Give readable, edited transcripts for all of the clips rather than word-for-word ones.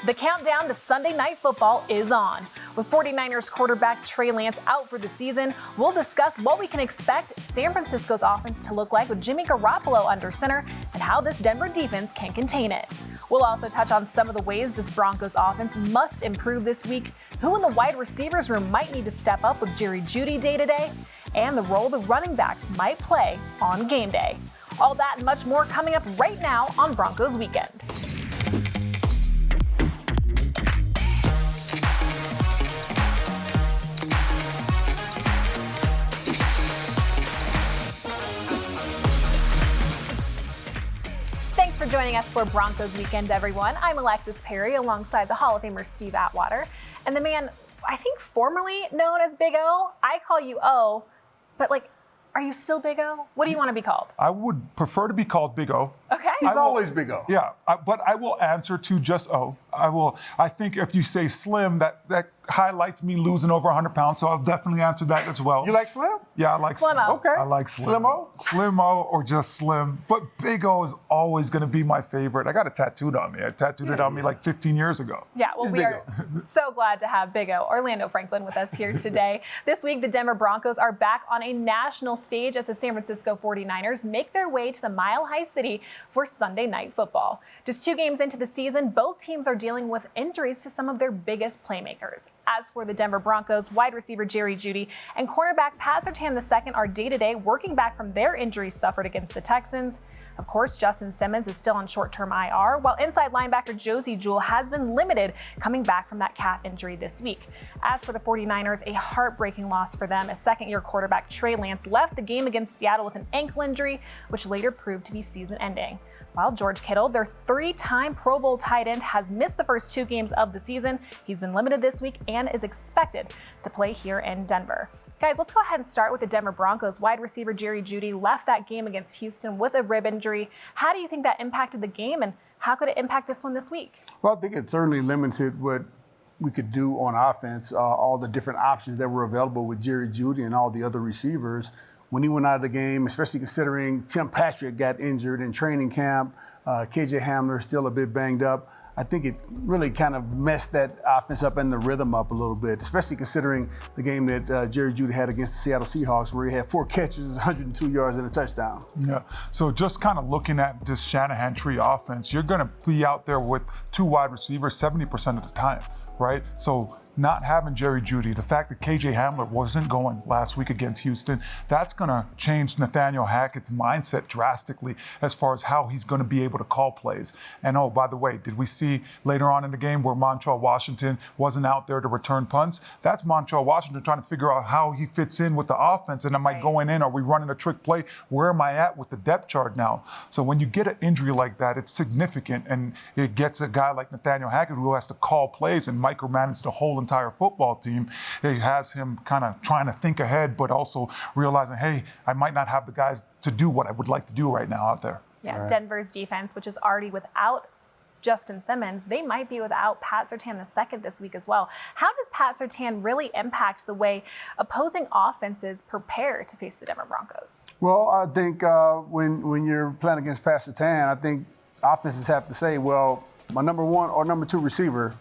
The countdown to Sunday Night Football is on. With 49ers quarterback Trey Lance out for the season, we'll discuss what we can expect San Francisco's offense to look like with Jimmy Garoppolo under center and how this Denver defense can contain it. We'll also touch on some of the ways this Broncos offense must improve this week, who in the wide receivers room might need to step up with Jerry Jeudy day-to-day, and the role the running backs might play on game day. All that and much more coming up right now on Broncos Weekend. Thanks for joining us for Broncos Weekend, everyone. I'm Alexis Perry alongside the Hall of Famer Steve Atwater. And the man, I think formerly known as Big O, I call you O, but are you still Big O? What do you want to be called? I would prefer to be called Big O. Okay. He's always Big O. Yeah, but I will answer to just O. I think if you say Slim, that highlights me losing over 100 pounds, so I'll definitely answer that as well. You like Slim? Yeah, I like Slim-O. Slim. Okay. I like Slim. Slim-O? Slim-O or just Slim. But Big O is always going to be my favorite. I got it tattooed on me. I tattooed it on me like 15 years ago. Yeah, well, He's we Big are so glad to have Big O, Orlando Franklin, with us here today. This week, the Denver Broncos are back on a national stage as the San Francisco 49ers make their way to the Mile High City for Sunday Night Football. Just 2 games into the season, both teams are dealing with injuries to some of their biggest playmakers. As for the Denver Broncos, wide receiver Jerry Jeudy and cornerback Pat Surtain II are day-to-day working back from their injuries suffered against the Texans. Of course, Justin Simmons is still on short-term IR, while inside linebacker Josey Jewell has been limited coming back from that calf injury this week. As for the 49ers, a heartbreaking loss for them as second-year quarterback Trey Lance left the game against Seattle with an ankle injury, which later proved to be season-ending. While George Kittle, their 3-time Pro Bowl tight end, has missed the first 2 games of the season. He's been limited this week and is expected to play here in Denver. Guys, let's go ahead and start with the Denver Broncos. Wide receiver Jerry Jeudy left that game against Houston with a rib injury. How do you think that impacted the game, and how could it impact this one this week? Well, I think it certainly limited what we could do on offense, all the different options that were available with Jerry Jeudy and all the other receivers. When he went out of the game, especially considering Tim Patrick got injured in training camp, KJ Hamler still a bit banged up, I think it really kind of messed that offense up and the rhythm up a little bit, especially considering the game that Jerry Jeudy had against the Seattle Seahawks, where he had 4 catches, 102 yards, and a touchdown. Yeah, so just kind of looking at this Shanahan tree offense, you're going to be out there with 2 wide receivers 70% of the time, right? So not having Jerry Jeudy, the fact that KJ Hamler wasn't going last week against Houston, that's going to change Nathaniel Hackett's mindset drastically as far as how he's going to be able to call plays. And oh, by the way, did we see later on in the game where Montrell Washington wasn't out there to return punts? That's Montrell Washington trying to figure out how he fits in with the offense. And am I going in? Are we running a trick play? Where am I at with the depth chart now? So when you get an injury like that, it's significant, and it gets a guy like Nathaniel Hackett who has to call plays and micromanage the whole entire football team. It has him kind of trying to think ahead, but also realizing, hey, I might not have the guys to do what I would like to do right now out there. Yeah, Right. Denver's defense, which is already without Justin Simmons, they might be without Pat Surtain II this week as well. How does Pat Surtain really impact the way opposing offenses prepare to face the Denver Broncos? Well, I think when you're playing against Pat Surtain, I think offenses have to say, well, my number 1 or number 2 receiver,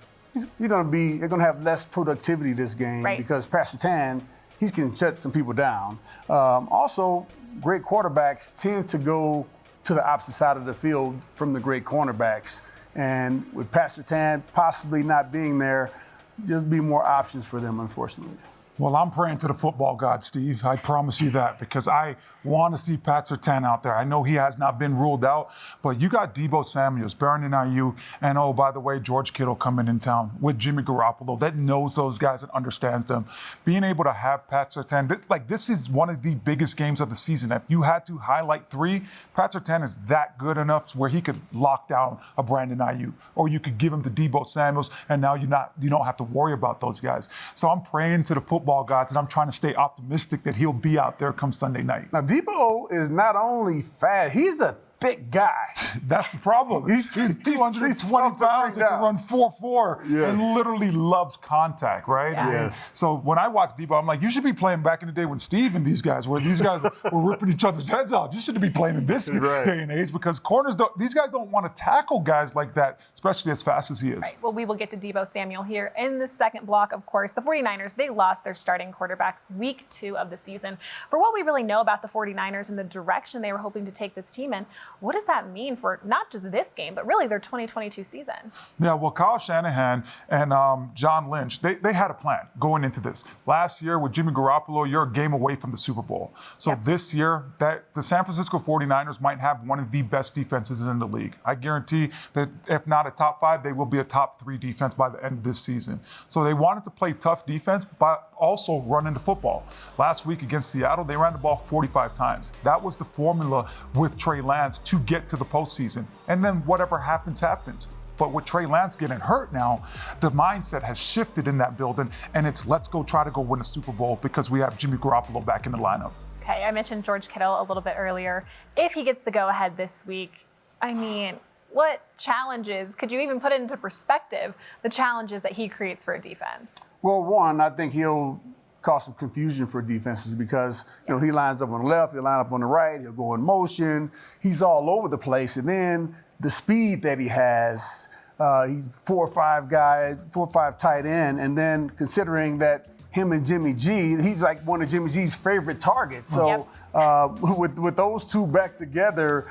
they're going to have less productivity this game, right, because Pat Surtain, he can shut some people down. Also, great quarterbacks tend to go to the opposite side of the field from the great cornerbacks. And with Pat Surtain possibly not being there, there'll be more options for them, unfortunately. Well, I'm praying to the football god, Steve. I promise you that, because I want to see Pat Surtain out there. I know he has not been ruled out, but you got Deebo Samuels, Brandon Ayuk, and oh, by the way, George Kittle coming in town with Jimmy Garoppolo that knows those guys and understands them. Being able to have Pat Surtain, this is one of the biggest games of the season. If you had to highlight 3, Pat Surtain is that good enough where he could lock down a Brandon Ayuk, or you could give him to Deebo Samuels, and now you don't have to worry about those guys. So I'm praying to the football gods, and I'm trying to stay optimistic that he'll be out there come Sunday night. Now, Deebo is not only fast, he's a thick guy. That's the problem. He's 220 pounds and can run 4.4 and literally loves contact, right? Yeah. Yes. So when I watch Debo, I'm like, you should be playing back in the day when Steve and these guys were ripping each other's heads out. You shouldn't be playing in this day and age because these guys don't want to tackle guys like that, especially as fast as he is. Right. Well, we will get to Debo Samuel here in the second block, of course. The 49ers, they lost their starting quarterback week 2 of the season. For what we really know about the 49ers and the direction they were hoping to take this team in, what does that mean for not just this game, but really their 2022 season? Yeah, well, Kyle Shanahan and John Lynch, they had a plan going into this. Last year with Jimmy Garoppolo, you're a game away from the Super Bowl. So this year, the San Francisco 49ers might have one of the best defenses in the league. I guarantee that if not a top 5, they will be a top 3 defense by the end of this season. So they wanted to play tough defense, but also run into football. Last week against Seattle, they ran the ball 45 times. That was the formula with Trey Lance to get to the postseason. And then whatever happens, happens. But with Trey Lance getting hurt now, the mindset has shifted in that building, and it's let's go try to go win a Super Bowl because we have Jimmy Garoppolo back in the lineup. Okay, I mentioned George Kittle a little bit earlier. If he gets the go-ahead this week, I mean, what challenges, could you even put it into perspective, the challenges that he creates for a defense? Well, one, I think he'll cause some confusion for defenses because he lines up on the left, he'll line up on the right, he'll go in motion. He's all over the place. And then the speed that he has, he's 4-5 tight end. And then considering that him and Jimmy G, he's like one of Jimmy G's favorite targets. So with those two back together,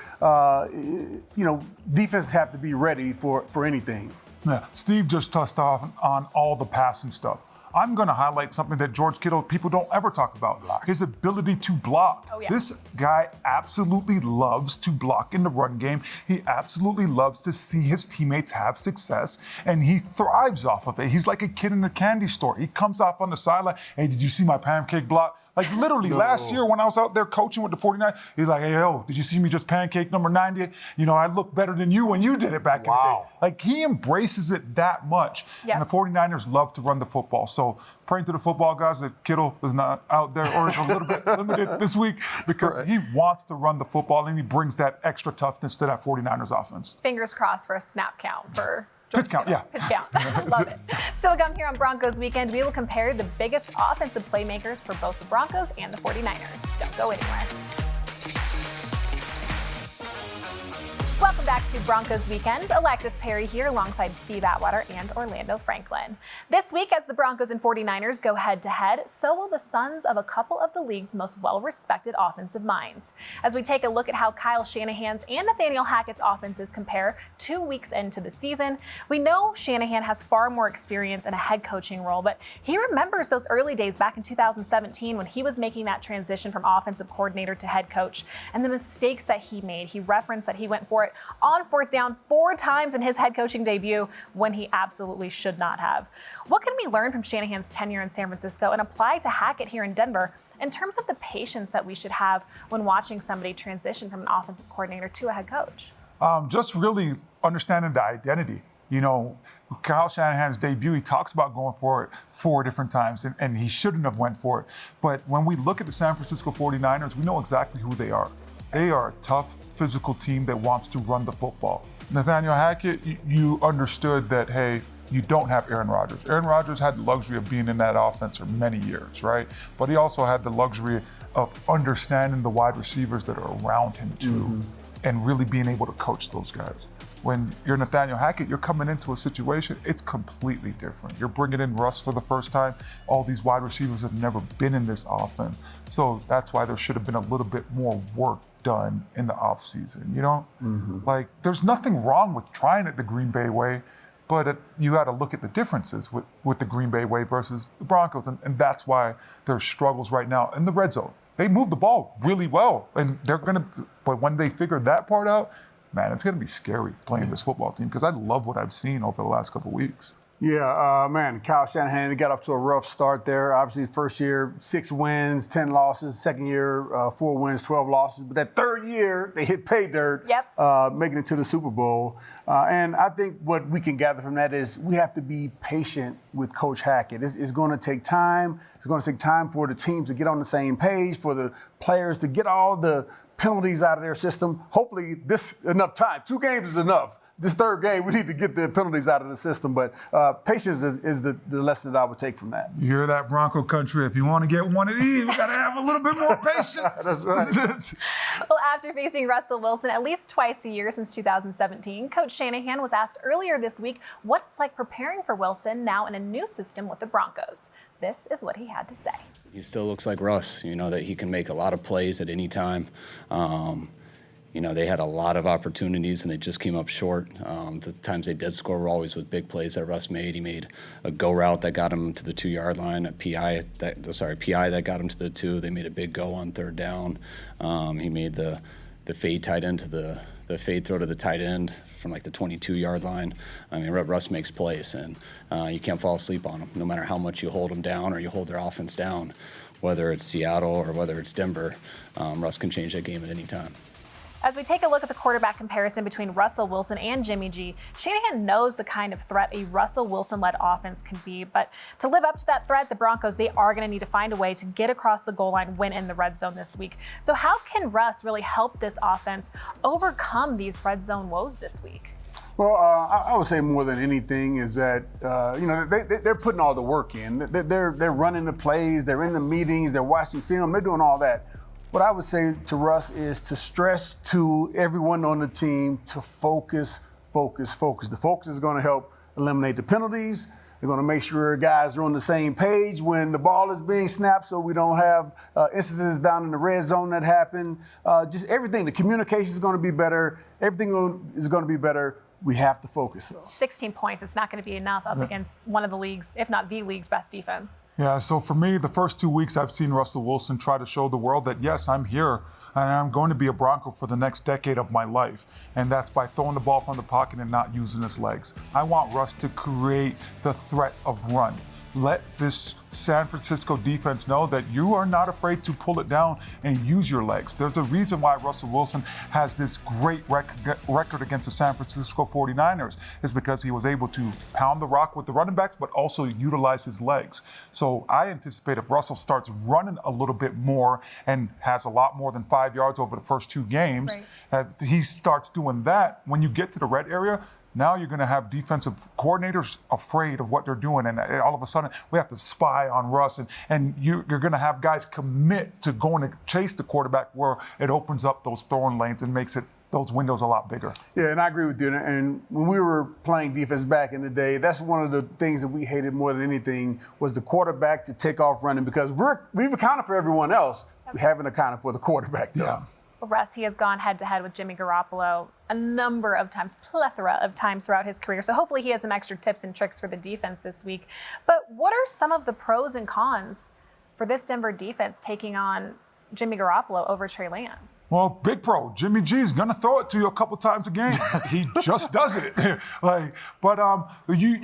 defenses have to be ready for anything. Yeah, Steve just touched on all the passing stuff. I'm going to highlight something that George Kittle, people don't ever talk about, his ability to block. Oh, yeah. This guy absolutely loves to block in the run game. He absolutely loves to see his teammates have success, and he thrives off of it. He's like a kid in a candy store. He comes off on the sideline, hey, did you see my pancake block? Like literally last year when I was out there coaching with the 49ers, he's like, hey, yo, did you see me just pancake number 90? I look better than you when you did it back in the day. Like he embraces it that much. Yeah. And the 49ers love to run the football. So praying to the football guys that Kittle is not out there or is a little bit limited this week because he wants to run the football and he brings that extra toughness to that 49ers offense. Fingers crossed for a snap count for Pitch count, yeah. Pitch count. Love it. Still to come here on Broncos Weekend, we will compare the biggest offensive playmakers for both the Broncos and the 49ers. Don't go anywhere. Welcome back to Broncos Weekend. Alexis Perry here alongside Steve Atwater and Orlando Franklin. This week, as the Broncos and 49ers go head-to-head, so will the sons of a couple of the league's most well-respected offensive minds. As we take a look at how Kyle Shanahan's and Nathaniel Hackett's offenses compare 2 weeks into the season, we know Shanahan has far more experience in a head coaching role, but he remembers those early days back in 2017 when he was making that transition from offensive coordinator to head coach and the mistakes that he made. He referenced that he went for it on 4th down 4 times in his head coaching debut when he absolutely should not have. What can we learn from Shanahan's tenure in San Francisco and apply to Hackett here in Denver in terms of the patience that we should have when watching somebody transition from an offensive coordinator to a head coach? Just really understanding the identity. Kyle Shanahan's debut, he talks about going for it 4 different times, and he shouldn't have went for it. But when we look at the San Francisco 49ers, we know exactly who they are. They are a tough, physical team that wants to run the football. Nathaniel Hackett, you understood that, hey, you don't have Aaron Rodgers. Aaron Rodgers had the luxury of being in that offense for many years, right? But he also had the luxury of understanding the wide receivers that are around him too, and really being able to coach those guys. When you're Nathaniel Hackett, you're coming into a situation, it's completely different. You're bringing in Russ for the first time. All these wide receivers have never been in this offense. So that's why there should have been a little bit more work done in the offseason, Like, there's nothing wrong with trying it the Green Bay way, but you got to look at the differences with the Green Bay way versus the Broncos, and that's why there's struggles right now in the red zone. They move the ball really well, and but when they figure that part out, man, it's going to be scary playing this football team because I love what I've seen over the last couple of weeks. Yeah, man, Kyle Shanahan, he got off to a rough start there. Obviously, first year, 6 wins, 10 losses. Second year, 4 wins, 12 losses. But that third year, they hit pay dirt, making it to the Super Bowl. And I think what we can gather from that is we have to be patient with Coach Hackett. It's going to take time. It's going to take time for the team to get on the same page, for the players to get all the penalties out of their system. Hopefully this enough time. 2 games is enough. This 3rd game, we need to get the penalties out of the system. But patience is the lesson that I would take from that. You hear that, Bronco country? If you want to get one of these, we got to have a little bit more patience. That's right. Well, after facing Russell Wilson at least twice a year since 2017, Coach Shanahan was asked earlier this week what it's like preparing for Wilson now in a new system with the Broncos. This is what he had to say. He still looks like Russ, you know, that he can make a lot of plays at any time. You know, they had a lot of opportunities and they just came up short. The times they did score were always with big plays that Russ made. He made a go route that got him to the 2-yard line, a PI that got him to the 2. They made a big go on 3rd down. He made the fade tight end to the fade throw to the tight end from like the 22-yard line. I mean, Russ makes plays, and you can't fall asleep on him, no matter how much you hold him down or you hold their offense down. Whether it's Seattle or whether it's Denver, Russ can change that game at any time. As we take a look at the quarterback comparison between Russell Wilson and Jimmy G, Shanahan knows the kind of threat a Russell Wilson-led offense can be. But to live up to that threat, the Broncos, they are going to need to find a way to get across the goal line, win in the red zone this week. So how can Russ really help this offense overcome these red zone woes this week? Well, I would say more than anything is that, you know, they're putting all the work in. They're running the plays, they're in the meetings, they're watching film, they're doing all that. What I would say to Russ is to stress to everyone on the team to focus. The focus is going to help eliminate the penalties. They're going to make sure guys are on the same page when the ball is being snapped so we don't have instances down in the red zone that happen. Just everything. The communication is going to be better. Everything is going to be better. We have to focus. 16 points. It's not going to be enough up against one of the league's, if not the league's, best defense. Yeah, so for me, the first 2 weeks I've seen Russell Wilson try to show the world that, yes, I'm here and I'm going to be a Bronco for the next decade of my life. And that's by throwing the ball from the pocket and not using his legs. I want Russ to create the threat of run. Let this San Francisco defense know that you are not afraid to pull it down and use your legs. There's a reason why Russell Wilson has this great record against the San Francisco 49ers is because he was able to pound the rock with the running backs, but also utilize his legs. So I anticipate if Russell starts running a little bit more and has a lot more than 5 yards over the first 2 games, he starts doing that. When you get to the red area, now you're going to have defensive coordinators afraid of what they're doing, and all of a sudden we have to spy on Russ, and you're going to have guys commit to going to chase the quarterback where it opens up those throwing lanes and makes those windows a lot bigger. Yeah, and I agree with you. And when we were playing defense back in the day, that's one of the things that we hated more than anything was the quarterback to take off running because we've accounted for everyone else. We haven't accounted for the quarterback, though. Yeah. Russ, he has gone head-to-head with Jimmy Garoppolo a number of times, plethora of times throughout his career. So hopefully he has some extra tips and tricks for the defense this week. But what are some of the pros and cons for this Denver defense taking on Jimmy Garoppolo over Trey Lance? Well, big pro. Jimmy G is going to throw it to you a couple times a game. He just does it. You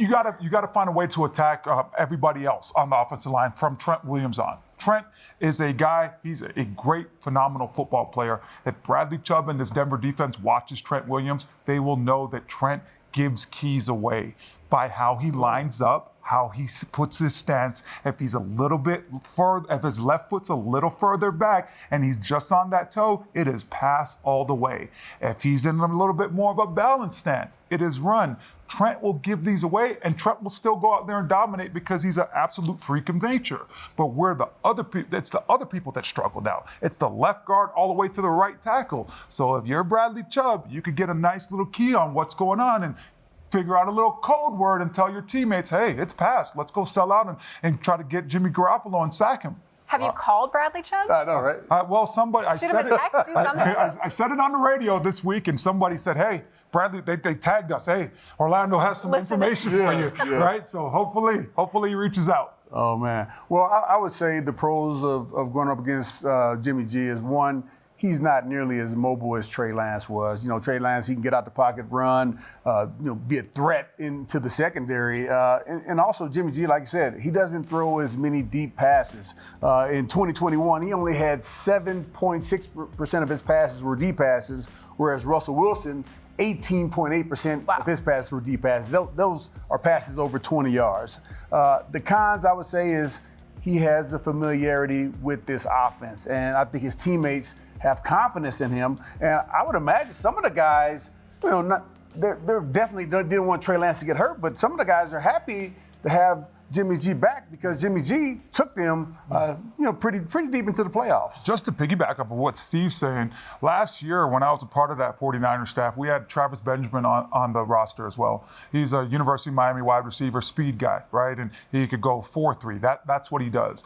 got to find a way to attack everybody else on the offensive line from Trent Williams on. Trent is a guy, he's a great, phenomenal football player. If Bradley Chubb and this Denver defense watches Trent Williams, they will know that Trent gives keys away by how he lines up, how he puts his stance. If he's a little bit further, if his left foot's a little further back and he's just on that toe, it is pass all the way. If he's in a little bit more of a balanced stance, it is run. Trent will give these away, and Trent will still go out there and dominate because he's an absolute freak of nature. But it's the other people that struggle now. It's the left guard all the way to the right tackle. So if you're Bradley Chubb, you could get a nice little key on what's going on and figure out a little code word and tell your teammates, hey, it's passed. Let's go sell out and try to get Jimmy Garoppolo and sack him. Have you called Bradley Chubb? I know, right? Well, somebody, I said it on the radio this week, and somebody said, hey, Bradley, they tagged us. Hey, Orlando has some information for you, right? So hopefully he reaches out. Oh, man. Well, I would say the pros of going up against Jimmy G is, one, he's not nearly as mobile as Trey Lance was. You know, Trey Lance, he can get out the pocket, run, be a threat into the secondary. And also Jimmy G, like you said, he doesn't throw as many deep passes. In 2021, he only had 7.6% of his passes were deep passes, whereas Russell Wilson, 18.8% of his passes were deep passes. Those are passes over 20 yards. The cons, I would say, is he has the familiarity with this offense. And I think his teammates have confidence in him. And I would imagine some of the guys, they're definitely didn't want Trey Lance to get hurt, but some of the guys are happy to have Jimmy G back because Jimmy G took them, pretty deep into the playoffs. Just to piggyback up of what Steve's saying, last year when I was a part of that 49er staff, we had Travis Benjamin on the roster as well. He's a University of Miami wide receiver, speed guy, right? And he could go 4-3. That's what he does.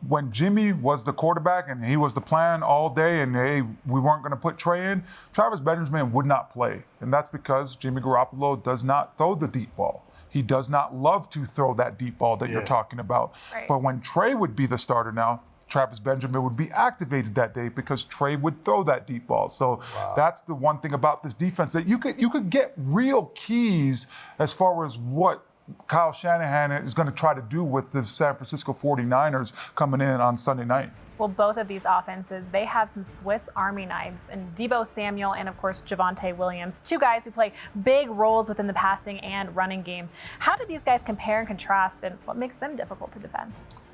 When Jimmy was the quarterback and he was the plan all day and, hey, we weren't going to put Trey in, Travis Benjamin would not play. And that's because Jimmy Garoppolo does not throw the deep ball. He does not love to throw that deep ball that you're talking about. Right. But when Trey would be the starter now, Travis Benjamin would be activated that day because Trey would throw that deep ball. So that's the one thing about this defense, that you could get real keys as far as what Kyle Shanahan is going to try to do with the San Francisco 49ers coming in on Sunday night. Well, both of these offenses, they have some Swiss Army knives, and Deebo Samuel and, of course, Javonte Williams, two guys who play big roles within the passing and running game. How do these guys compare and contrast, and what makes them difficult to defend?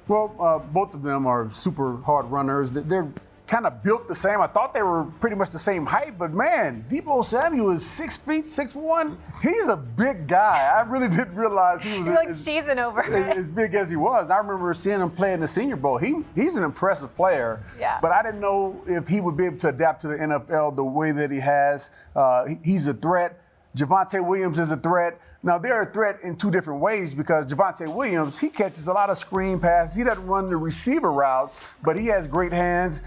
Well, both of them are super hard runners. They're kind of built the same. I thought they were pretty much the same height, but man, Deebo Samuel is 6 feet, 6'1". He's a big guy. I really didn't realize he was cheesing over as big as he was. And I remember seeing him play in the Senior Bowl. He's an impressive player, but I didn't know if he would be able to adapt to the NFL the way that he has. He's a threat. Javonte Williams is a threat. Now, they're a threat in two different ways because Javonte Williams, he catches a lot of screen passes. He doesn't run the receiver routes, but he has great hands.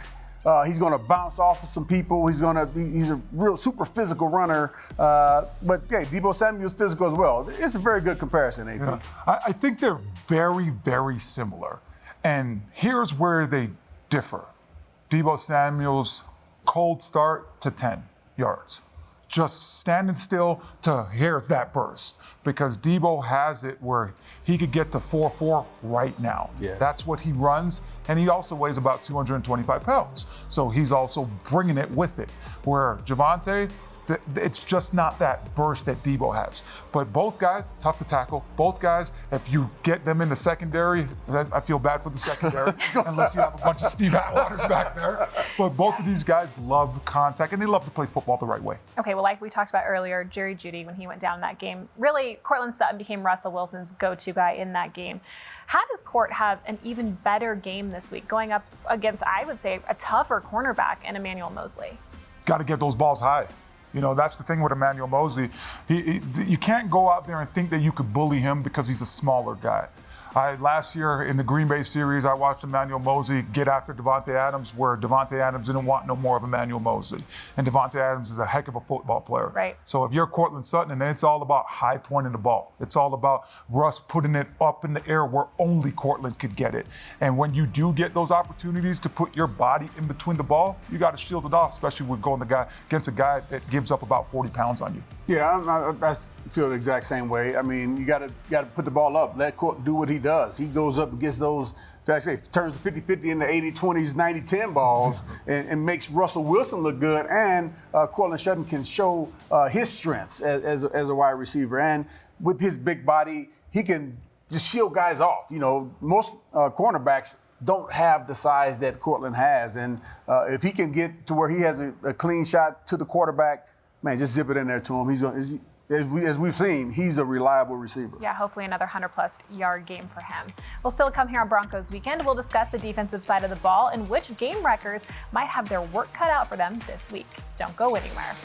He's going to bounce off of some people. He's a real super physical runner. But yeah, Deebo Samuel is physical as well. It's a very good comparison, AP. Yeah. I think they're very, very similar. And here's where they differ. Deebo Samuel's cold start to 10 yards. Just standing still to here's that burst. Because Deebo has it where he could get to 4.4 right now. Yes. That's what he runs. And he also weighs about 225 pounds. So he's also bringing it with it. Where Javonte, it's just not that burst that Deebo has. But both guys, tough to tackle. Both guys, if you get them in the secondary, I feel bad for the secondary, unless you have a bunch of Steve Atwaters back there. But both of these guys love contact, and they love to play football the right way. Okay, well, like we talked about earlier, Jerry Jeudy, when he went down in that game, really, Cortland Sutton became Russell Wilson's go-to guy in that game. How does Court have an even better game this week, going up against, I would say, a tougher cornerback in Emmanuel Moseley? Got to get those balls high. You know, that's the thing with Emmanuel Moseley. You can't go out there and think that you could bully him because he's a smaller guy. Last year in the Green Bay series, I watched Emmanuel Moseley get after Davante Adams, where Davante Adams didn't want no more of Emmanuel Moseley. And Davante Adams is a heck of a football player. Right. So if you're Cortland Sutton, and it's all about high pointing the ball. It's all about Russ putting it up in the air where only Cortland could get it. And when you do get those opportunities to put your body in between the ball, you got to shield it off, especially with going against a guy that gives up about 40 pounds on you. Yeah, I feel the exact same way. I mean, you got to put the ball up. Let Court do what he does. He goes up and gets those, turns the 50-50 into 80-20s, 90-10 balls and makes Russell Wilson look good. And Cortland Sutton can show his strengths as a wide receiver. And with his big body, he can just shield guys off. You know, most cornerbacks don't have the size that Cortland has. And if he can get to where he has a clean shot to the quarterback, man, just zip it in there to him. As we've seen, he's a reliable receiver. Yeah, hopefully another 100-plus yard game for him. We'll still come here on Broncos Weekend. We'll discuss the defensive side of the ball and which game wreckers might have their work cut out for them this week. Don't go anywhere.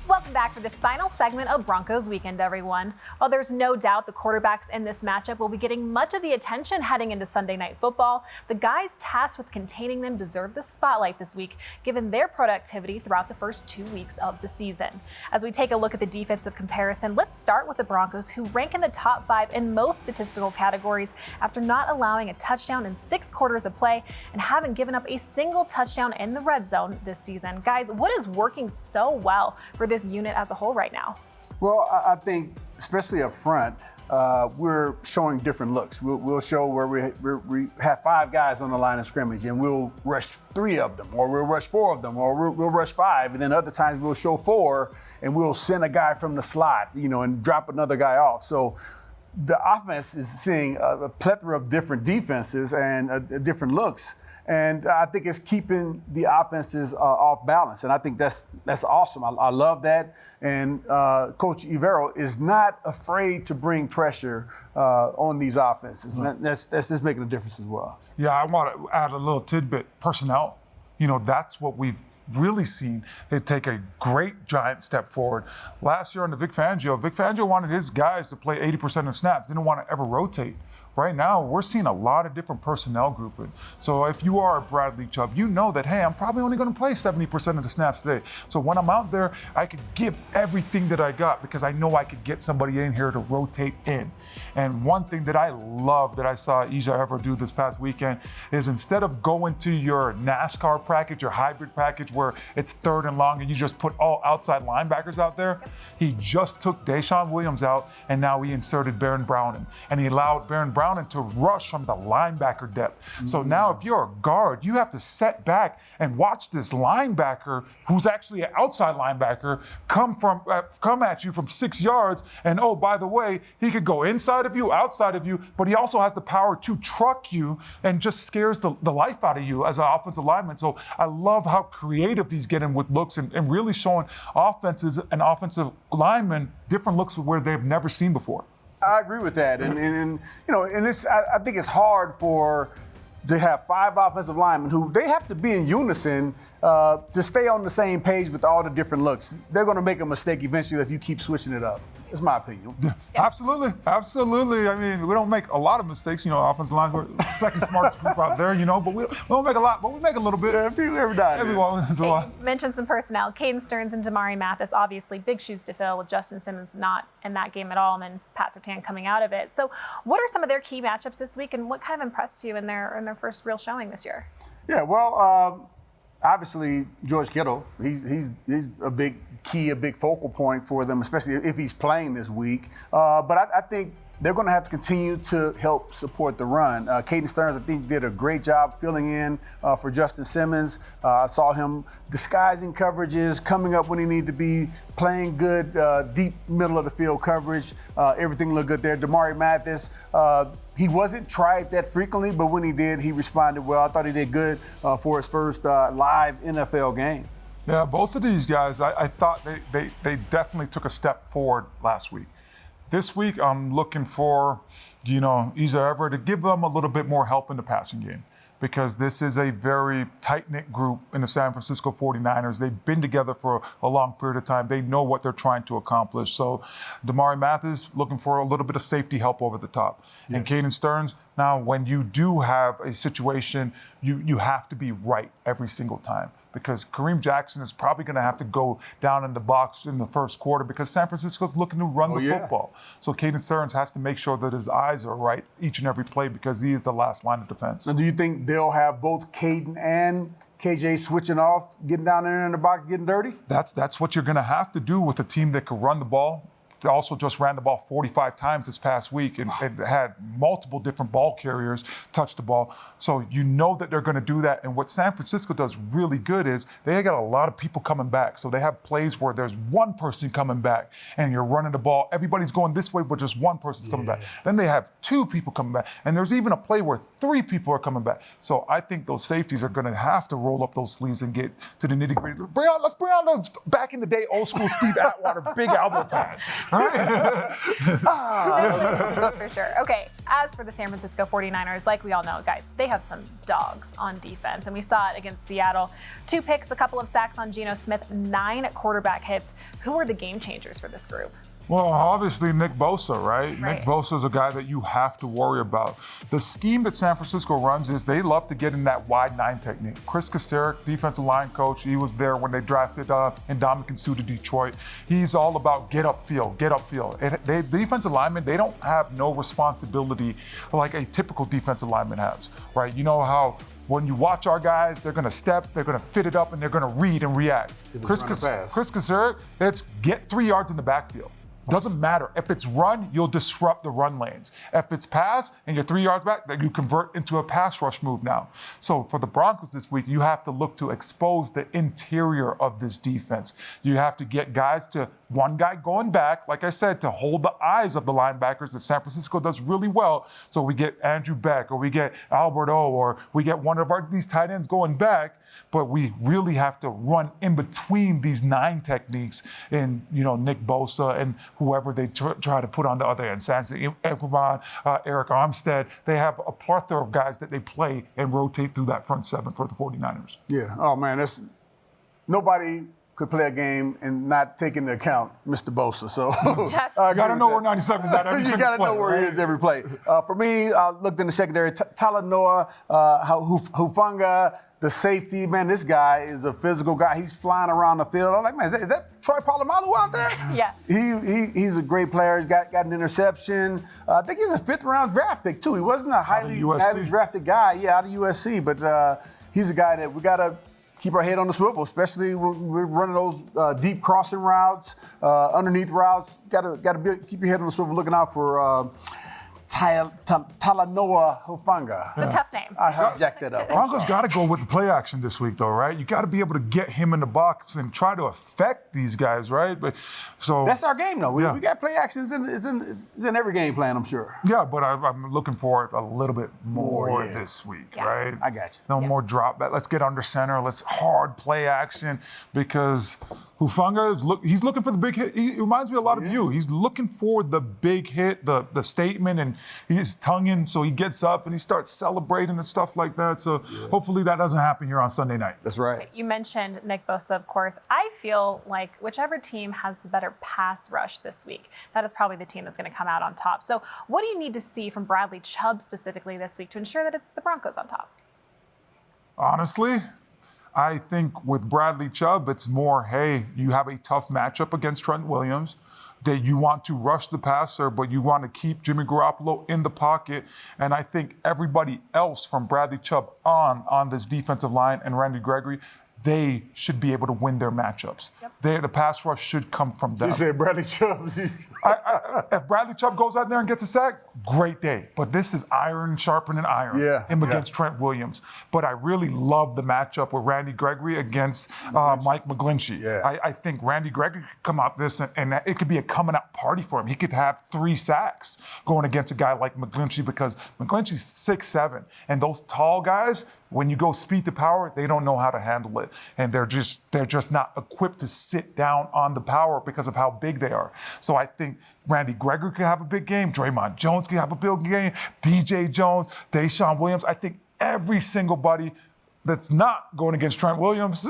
Welcome back for this final segment of Broncos Weekend, everyone. While there's no doubt the quarterbacks in this matchup will be getting much of the attention heading into Sunday Night Football, the guys tasked with containing them deserve the spotlight this week, given their productivity throughout the first 2 weeks of the season. As we take a look at the defensive comparison, let's start with the Broncos, who rank in the top 5 in most statistical categories after not allowing a touchdown in 6 quarters of play and haven't given up a single touchdown in the red zone this season. Guys, what is working so well for this unit as a whole right now? Well, I think, especially up front, we're showing different looks. We'll show where we have 5 guys on the line of scrimmage, and we'll rush 3 of them, or we'll rush 4 of them, or we'll rush 5, and then other times we'll show 4, and we'll send a guy from the slot, and drop another guy off. So the offense is seeing a plethora of different defenses and different looks. And I think it's keeping the offenses off balance. And I think that's awesome. I love that. And Coach Evero is not afraid to bring pressure on these offenses. And that's just making a difference as well. Yeah, I want to add a little tidbit. Personnel. You know, that's what we've really seen it take a great giant step forward. Last year under Vic Fangio wanted his guys to play 80% of snaps, didn't want to ever rotate. Right now, we're seeing a lot of different personnel grouping. So if you are a Bradley Chubb, you know that, hey, I'm probably only going to play 70% of the snaps today. So when I'm out there, I could give everything that I got because I know I could get somebody in here to rotate in. And one thing that I love that I saw Ija Ever do this past weekend is instead of going to your NASCAR package, your hybrid package where it's 3rd and long and you just put all outside linebackers out there, he just took Deshaun Williams out and now he inserted Baron Browning. And he allowed Baron Browning to rush from the linebacker depth. So now if you're a guard, you have to set back and watch this linebacker, who's actually an outside linebacker, come at you from 6 yards. And oh, by the way, he could go inside of you, outside of you, but he also has the power to truck you and just scares the life out of you as an offensive lineman. So I love how creative he's getting with looks and really showing offenses and offensive linemen different looks where they've never seen before. I agree with that, and you know, and I think it's hard to have 5 offensive linemen who they have to be in unison to stay on the same page with all the different looks. They're going to make a mistake eventually if you keep switching it up. That's my opinion. Yeah. Absolutely. I mean, we don't make a lot of mistakes. You know, offensive line, we're the second smartest group out there, you know, but we don't make a lot, but we make a little bit. Yeah, every day. Every once in a while. You mentioned some personnel. Caden Stearns and Damari Mathis, obviously big shoes to fill with Justin Simmons not in that game at all, and then Pat Surtain coming out of it. So what are some of their key matchups this week, and what kind of impressed you in their first real showing this year? Yeah, well, obviously George Kittle, he's a big key, a big focal point for them, especially if he's playing this week. But I think they're going to have to continue to help support the run. Caden Stearns, I think, did a great job filling in for Justin Simmons. I saw him disguising coverages, coming up when he needed to be, playing good deep middle of the field coverage. Everything looked good there. Damari Mathis, he wasn't tried that frequently, but when he did, he responded well. I thought he did good for his first live NFL game. Yeah, both of these guys, I thought they definitely took a step forward last week. This week, I'm looking for, you know, Ija Ever to give them a little bit more help in the passing game because this is a very tight-knit group in the San Francisco 49ers. They've been together for a long period of time. They know what they're trying to accomplish. So Damari Mathis looking for a little bit of safety help over the top. Yes. And Caden Stearns, now when you do have a situation, you have to be right every single time. Because Kareem Jackson is probably going to have to go down in the box in the first quarter because San Francisco's looking to run the football. So Caden Stearns has to make sure that his eyes are right each and every play because he is the last line of defense. Now, do you think they'll have both Caden and KJ switching off, getting down there in the box, getting dirty? That's what you're going to have to do with a team that can run the ball. They also just ran the ball 45 times this past week and had multiple different ball carriers touch the ball. So you know that they're going to do that. And what San Francisco does really good is they got a lot of people coming back. So they have plays where there's one person coming back and you're running the ball. Everybody's going this way, but just one person's coming back. Then they have 2 people coming back. And there's even a play where 3 people are coming back. So I think those safeties are going to have to roll up those sleeves and get to the nitty-gritty. Let's bring on those back in the day old school Steve Atwater big elbow pads. For sure. Okay, as for the San Francisco 49ers, like we all know, guys, they have some dogs on defense, and we saw it against Seattle. 2 picks, a couple of sacks on Geno Smith, 9 quarterback hits. Who are the game changers for this group? Well, obviously Nick Bosa, right? Nick Bosa is a guy that you have to worry about. The scheme that San Francisco runs is they love to get in that wide 9 technique. Chris Kacerek, defensive line coach, he was there when they drafted Ndamukong Suh to Detroit. He's all about get upfield. The defensive linemen, they don't have no responsibility like a typical defensive lineman has, right? You know how when you watch our guys, they're going to step, they're going to fit it up, and they're going to read and react. Chris Kacerek, it's get 3 yards in the backfield. Doesn't matter. If it's run, you'll disrupt the run lanes. If it's pass and you're 3 yards back, then you convert into a pass rush move now. So for the Broncos this week, you have to look to expose the interior of this defense. You have to get guys to one guy going back, like I said, to hold the eyes of the linebackers that San Francisco does really well. So we get Andrew Beck, or we get Albert O, or we get one of these tight ends going back, but we really have to run in between these 9 techniques in, Nick Bosa and whoever they try to put on the other end. Sansi Ekman, Eric Armstead. They have a plethora of guys that they play and rotate through that front 7 for the 49ers. Yeah. Oh, man, nobody could play a game and not take into account Mr. Bosa. So you got to know where 97 is at every single play. You got to know where he is every play. For me, I looked in the secondary. Talanoa Hufanga, the safety, man, this guy is a physical guy. He's flying around the field. I'm like, man, is that Troy Polamalu out there? Yeah. He's a great player. He's got an interception. I think he's a 5th-round draft pick, too. He wasn't a highly drafted guy, out of USC, but he's a guy that we got to keep our head on the swivel, especially when we're running those deep crossing routes, underneath routes. Got to keep your head on the swivel, looking out for Talanoa Hufanga. It's a tough name. I jacked that up. Broncos got to go with the play action this week, though, right? You got to be able to get him in the box and try to affect these guys, right? So that's our game, though. We got play actions in every game plan, I'm sure. Yeah, but I'm looking for it a little bit more this week, right? I got you. No more drop back. Let's get under center. Let's hard play action, because Hufanga he's looking for the big hit. He reminds me a lot of you. He's looking for the big hit, the statement, and he's tonguing, so he gets up and he starts celebrating and stuff like that. So hopefully that doesn't happen here on Sunday night. That's right. You mentioned Nick Bosa, of course. I feel like whichever team has the better pass rush this week, that is probably the team that's going to come out on top. So what do you need to see from Bradley Chubb specifically this week to ensure that it's the Broncos on top? Honestly, I think with Bradley Chubb, it's more, hey, you have a tough matchup against Trent Williams, that you want to rush the passer, but you want to keep Jimmy Garoppolo in the pocket. And I think everybody else from Bradley Chubb on this defensive line and Randy Gregory, they should be able to win their matchups. Yep. The pass rush should come from them. You said Bradley Chubb. If Bradley Chubb goes out there and gets a sack, great day. But this is iron sharpening iron against Trent Williams. But I really love the matchup with Randy Gregory against Mike McGlinchey. Yeah. I think Randy Gregory could come out this and it could be a coming out party for him. He could have 3 sacks going against a guy like McGlinchey, because McGlinchey's 6'7", and those tall guys, when you go speed to power, they don't know how to handle it. And they're just not equipped to sit down on the power because of how big they are. So I think Randy Gregory could have a big game. Draymond Jones could have a big game. DJ Jones, Deshaun Williams. I think every single buddy that's not going against Trent Williams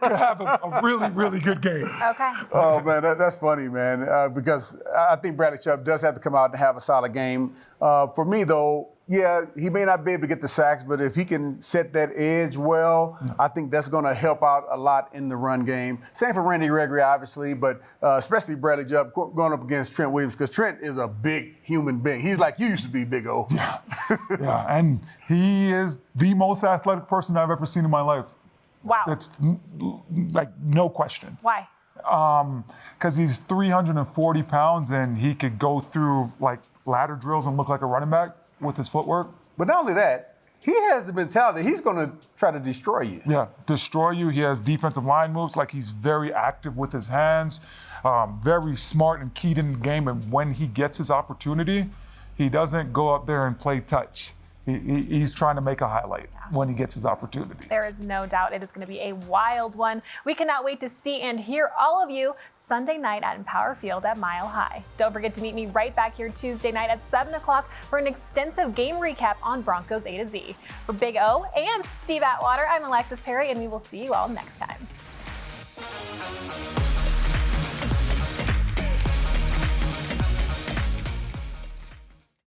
could have a really, really good game. Okay. Oh, man, that's funny, man, because I think Bradley Chubb does have to come out and have a solid game. For me, though, he may not be able to get the sacks, but if he can set that edge well, I think that's going to help out a lot in the run game. Same for Randy Gregory, obviously, but especially Bradley Chubb going up against Trent Williams, because Trent is a big human being. He's like you used to be, Big O. Yeah, and he is the most athletic person I've ever seen in my life. Wow. It's like no question. Why? Because he's 340 pounds and he could go through like ladder drills and look like a running back with his footwork. But not only that, he has the mentality. He's going to try to destroy you. Yeah, destroy you. He has defensive line moves. Like, he's very active with his hands, very smart and keyed in the game. And when he gets his opportunity, he doesn't go up there and play touch. He's trying to make a highlight when he gets his opportunity. There is no doubt it is going to be a wild one. We cannot wait to see and hear all of you Sunday night at Empower Field at Mile High. Don't forget to meet me right back here Tuesday night at 7 o'clock for an extensive game recap on Broncos A to Z. For Big O and Steve Atwater, I'm Alexis Perry, and we will see you all next time.